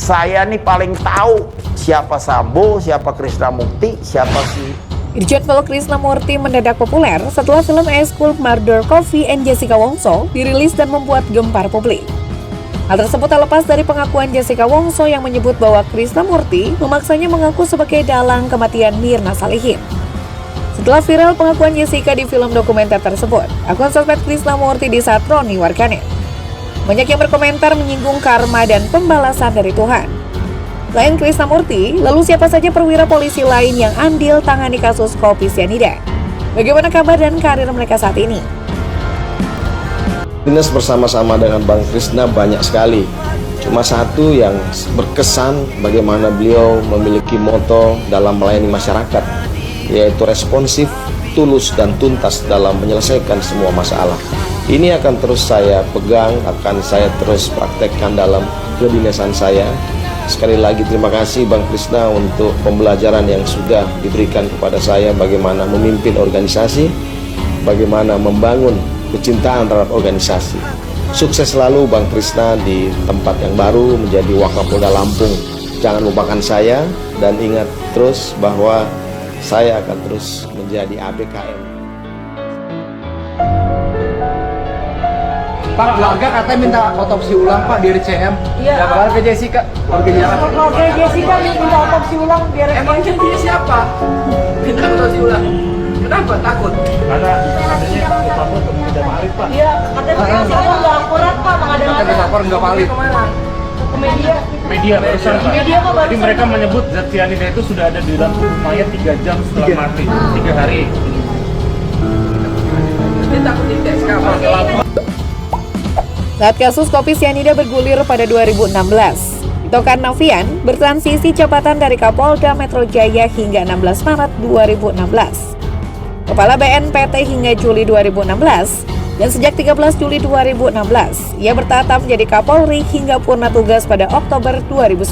Saya nih paling tahu siapa Sambo, siapa Krisnamukti, siapa si Irjen Pol Krisnamurti mendadak populer setelah film A School Murder Coffee and Jessica Wongso dirilis dan membuat gempar publik. Hal tersebut tak lepas dari pengakuan Jessica Wongso yang menyebut bahwa Krisnamurti memaksanya mengaku sebagai dalang kematian Mirna Salihin. Setelah viral pengakuan Jessica di film dokumenter tersebut, akun sosmed Krisnamurti disatroni warganet. Banyak yang berkomentar menyinggung karma dan pembalasan dari Tuhan. Selain Krisnamurti, lalu siapa saja perwira polisi lain yang andil tangani kasus kopi sianida? Bagaimana kabar dan karir mereka saat ini? Dinas bersama-sama dengan Bang Krisna banyak sekali. Cuma satu yang berkesan bagaimana beliau memiliki moto dalam melayani masyarakat, yaitu responsif, tulus, dan tuntas dalam menyelesaikan semua masalah. Ini akan terus saya pegang, akan saya terus praktekkan dalam kedinasan saya. Sekali lagi terima kasih Bang Krisna untuk pembelajaran yang sudah diberikan kepada saya bagaimana memimpin organisasi, bagaimana membangun kecintaan terhadap organisasi. Sukses selalu Bang Krisna di tempat yang baru menjadi Wakapolda Lampung. Jangan lupakan saya dan ingat terus bahwa saya akan terus menjadi ABKM. Pak, keluarga katanya minta otopsi ulang Pak di RCM. Iya. Keluarga Jessica. Keluarga Jessica minta otopsi ulang di RCM. Emangnya dia siapa? Minta otopsi ulang. Kenapa takut? Karena katanya dipakai untuk tidak valid, Pak. Iya, katanya saya nggak akurat Pak, Katanya mengada-ngada. lapor nggak valid. Kemana? Ke media. Media barusan, Pak. Media kok barusan. Jadi mereka menyebut zat cyanida itu sudah ada di dalam tubuh mayat 3 jam setelah mati, 3 hari. Dia takut dites kapan? Saat kasus kopi sianida bergulir pada 2016, Tito Karnavian bertransisi jabatan dari Kapolda Metro Jaya hingga 16 Maret 2016. Kepala BNPT hingga Juli 2016, dan sejak 13 Juli 2016, ia bertahta menjadi Kapolri hingga purna tugas pada Oktober 2019.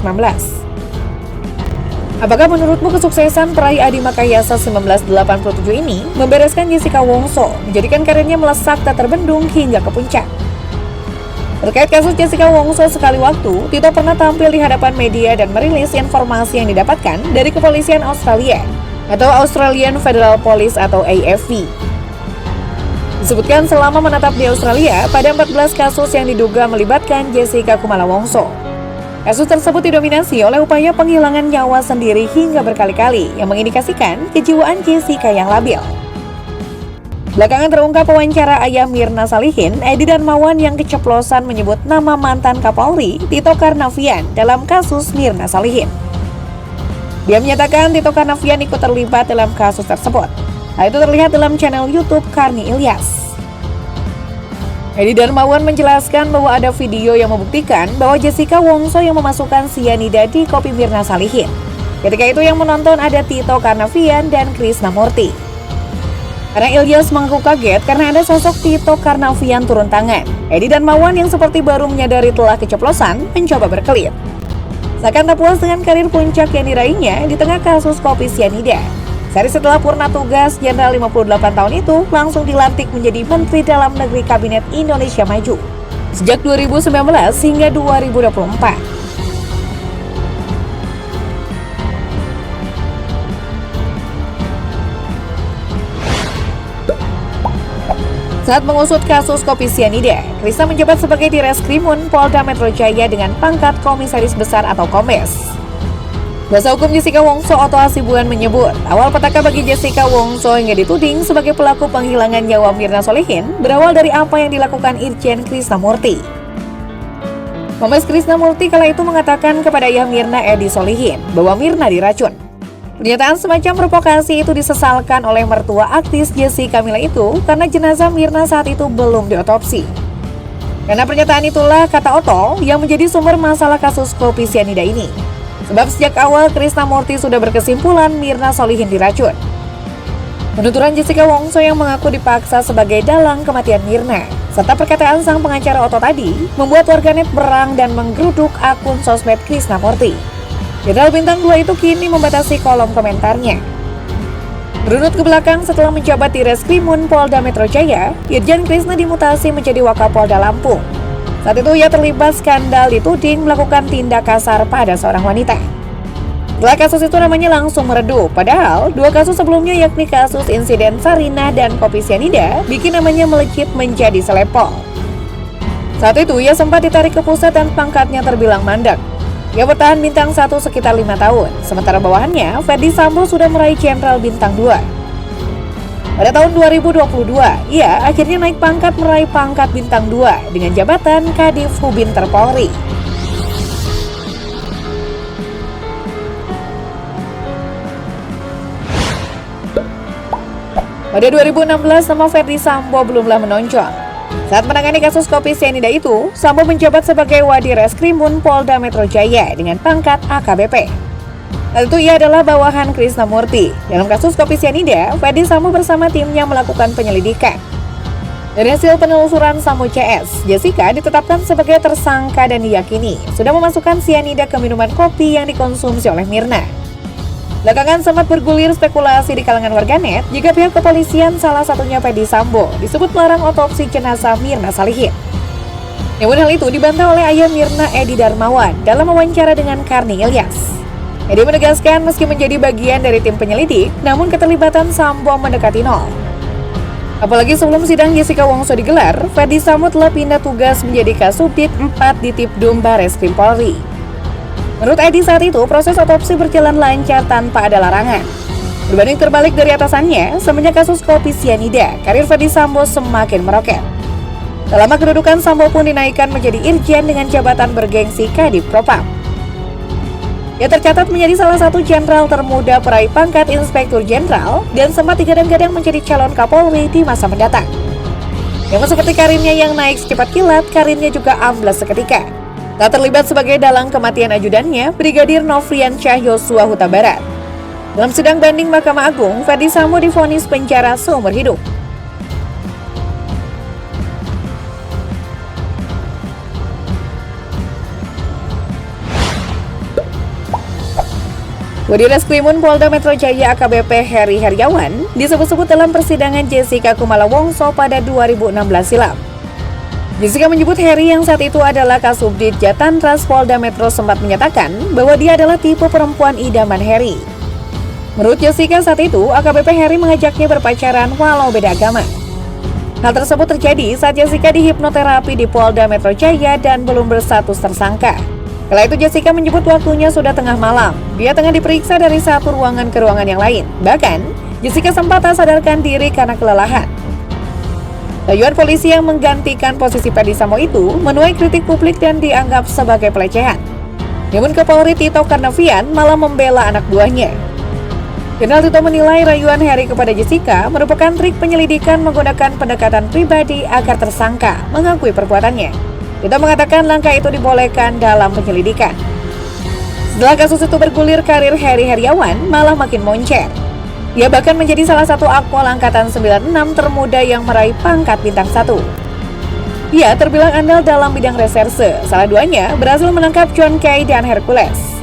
Apakah menurutmu kesuksesan peraih Adi Makayasa 1987 ini membereskan Jessica Wongso, menjadikan karirnya melesat tak terbendung hingga ke puncak? Terkait kasus Jessica Wongso, sekali waktu, Tito pernah tampil di hadapan media dan merilis informasi yang didapatkan dari kepolisian Australia atau Australian Federal Police atau AFP. Disebutkan selama menetap di Australia, pada 14 kasus yang diduga melibatkan Jessica Kumala Wongso. Kasus tersebut didominasi oleh upaya penghilangan nyawa sendiri hingga berkali-kali yang mengindikasikan kejiwaan Jessica yang labil. Belakangan terungkap wawancara ayah Mirna Salihin, Edi Darmawan, yang keceplosan menyebut nama mantan Kapolri Tito Karnavian dalam kasus Mirna Salihin. Dia menyatakan Tito Karnavian ikut terlibat dalam kasus tersebut. Hal itu terlihat dalam channel YouTube Karni Ilyas. Edi Darmawan menjelaskan bahwa ada video yang membuktikan bahwa Jessica Wongso yang memasukkan sianida di kopi Mirna Salihin. Ketika itu yang menonton ada Tito Karnavian dan Krisnamurti. Karena Ilyas mengaku kaget karena ada sosok Tito Karnavian turun tangan, Edi Darmawan yang seperti baru menyadari telah keceplosan mencoba berkelit. Seakan tak puas dengan karir puncak yang diraihnya di tengah kasus kopi sianida. Sehari setelah purna tugas, Jenderal 58 tahun itu langsung dilantik menjadi Menteri Dalam Negeri Kabinet Indonesia Maju sejak 2019 hingga 2024. Saat mengusut kasus kopi sianida, Krisna menjabat sebagai Direskrimun Polda Metro Jaya dengan pangkat Komisaris Besar atau Kombes. Kuasa hukum Jessica Wongso Otto Hasibuan menyebut, awal petaka bagi Jessica Wongso hingga dituding sebagai pelaku penghilangan nyawa Mirna Salihin berawal dari apa yang dilakukan Irjen Krisnamurti. Kombes Krisnamurti kala itu mengatakan kepada ayah Mirna, Edi Solihin, bahwa Mirna diracun. Pernyataan semacam provokasi itu disesalkan oleh mertua aktis Jessica Mila itu karena jenazah Mirna saat itu belum diotopsi. Karena pernyataan itulah, kata Otto, yang menjadi sumber masalah kasus kopi sianida ini. Sebab sejak awal Krisnamurti sudah berkesimpulan Mirna Solihin diracun. Penuturan Jessica Wongso yang mengaku dipaksa sebagai dalang kematian Mirna, serta perkataan sang pengacara Otto tadi, membuat warganet berang dan menggeruduk akun sosmed Krisnamurti. Jenderal Bintang 2 itu kini membatasi kolom komentarnya. Berunut ke belakang setelah menjabat di Reskrimun Polda Metro Jaya, Irjen Krisna dimutasi menjadi Wakapolda Lampung. Saat itu ia terlibat skandal dituding melakukan tindak kasar pada seorang wanita. Setelah kasus itu namanya langsung meredup, padahal 2 kasus sebelumnya yakni kasus insiden Sarinah dan kopi sianida bikin namanya melejit menjadi selepol. Saat itu ia sempat ditarik ke pusat dan pangkatnya terbilang mandek. Ia bertahan bintang 1 sekitar 5 tahun, sementara bawahannya Ferdy Sambo sudah meraih Jenderal bintang 2. Pada tahun 2022, ia akhirnya naik pangkat meraih pangkat bintang 2 dengan jabatan Kadif Hubinter Polri. Pada 2016, nama Ferdy Sambo belumlah menonjol. Saat menangani kasus kopi sianida itu, Sambo menjabat sebagai Wadireskrimun Polda Metro Jaya dengan pangkat AKBP. Saat itu ia adalah bawahan Krisnamurti. Dalam kasus kopi sianida, Ferdy Sambo bersama timnya melakukan penyelidikan. Dari hasil penelusuran Sambo CS, Jessica ditetapkan sebagai tersangka dan diyakini sudah memasukkan sianida ke minuman kopi yang dikonsumsi oleh Mirna. Belakangan sempat bergulir spekulasi di kalangan warganet jika pihak kepolisian, salah satunya Ferdy Sambo, disebut melarang otopsi jenazah Mirna Salihin. Namun hal itu dibantah oleh ayah Mirna, Edi Darmawan, dalam wawancara dengan Karni Ilyas. Edi menegaskan meski menjadi bagian dari tim penyelidik, namun keterlibatan Sambo mendekati nol. Apalagi sebelum sidang Jessica Wongso digelar, Ferdy Sambo telah pindah tugas menjadi Kasubdit 4 di Tipdum Bareskrim Polri. Menurut Edi saat itu, proses otopsi berjalan lancar tanpa ada larangan. Berbanding terbalik dari atasannya, semenjak kasus kopi sianida, karir Ferdy Sambo semakin meroket. Tak lama kedudukan Sambo pun dinaikkan menjadi Irjen dengan jabatan bergengsi Kadif Propam. Ia tercatat menjadi salah satu jenderal termuda peraih pangkat Inspektur Jenderal dan sempat digadang-gadang menjadi calon Kapolri di masa mendatang. Namun seperti karirnya yang naik secepat kilat, karirnya juga amblas seketika. Tak terlibat sebagai dalang kematian ajudannya, Brigadir Nofrian Cahyoso Huta Barat. Dalam sidang banding Mahkamah Agung, Ferdy Sambo divonis penjara seumur hidup. Wadireskrimun Polda Metro Jaya AKBP Heri Heriawan disebut-sebut dalam persidangan Jessica Kumala Wongso pada 2016 silam. Jessica menyebut Heri yang saat itu adalah Kasubdit Jatantras Polda Metro sempat menyatakan bahwa dia adalah tipe perempuan idaman Heri. Menurut Jessica saat itu, AKBP Heri mengajaknya berpacaran walau beda agama. Hal tersebut terjadi saat Jessica dihipnoterapi di Polda Metro Jaya dan belum berstatus tersangka. Kala itu Jessica menyebut waktunya sudah tengah malam. Dia tengah diperiksa dari satu ruangan ke ruangan yang lain. Bahkan, Jessica sempat tak sadarkan diri karena kelelahan. Rayuan polisi yang menggantikan posisi Ferdy Sambo itu menuai kritik publik dan dianggap sebagai pelecehan. Namun Kapolri Tito Karnavian malah membela anak buahnya. Jenderal Tito menilai rayuan Heri kepada Jessica merupakan trik penyelidikan menggunakan pendekatan pribadi agar tersangka mengakui perbuatannya. Tito mengatakan langkah itu dibolehkan dalam penyelidikan. Setelah kasus itu bergulir, karir Heri Heriawan malah makin moncer. Ia bahkan menjadi salah satu akpol angkatan 96 termuda yang meraih pangkat bintang 1. Ia terbilang andal dalam bidang reserse, salah duanya berhasil menangkap John Kay dan Hercules.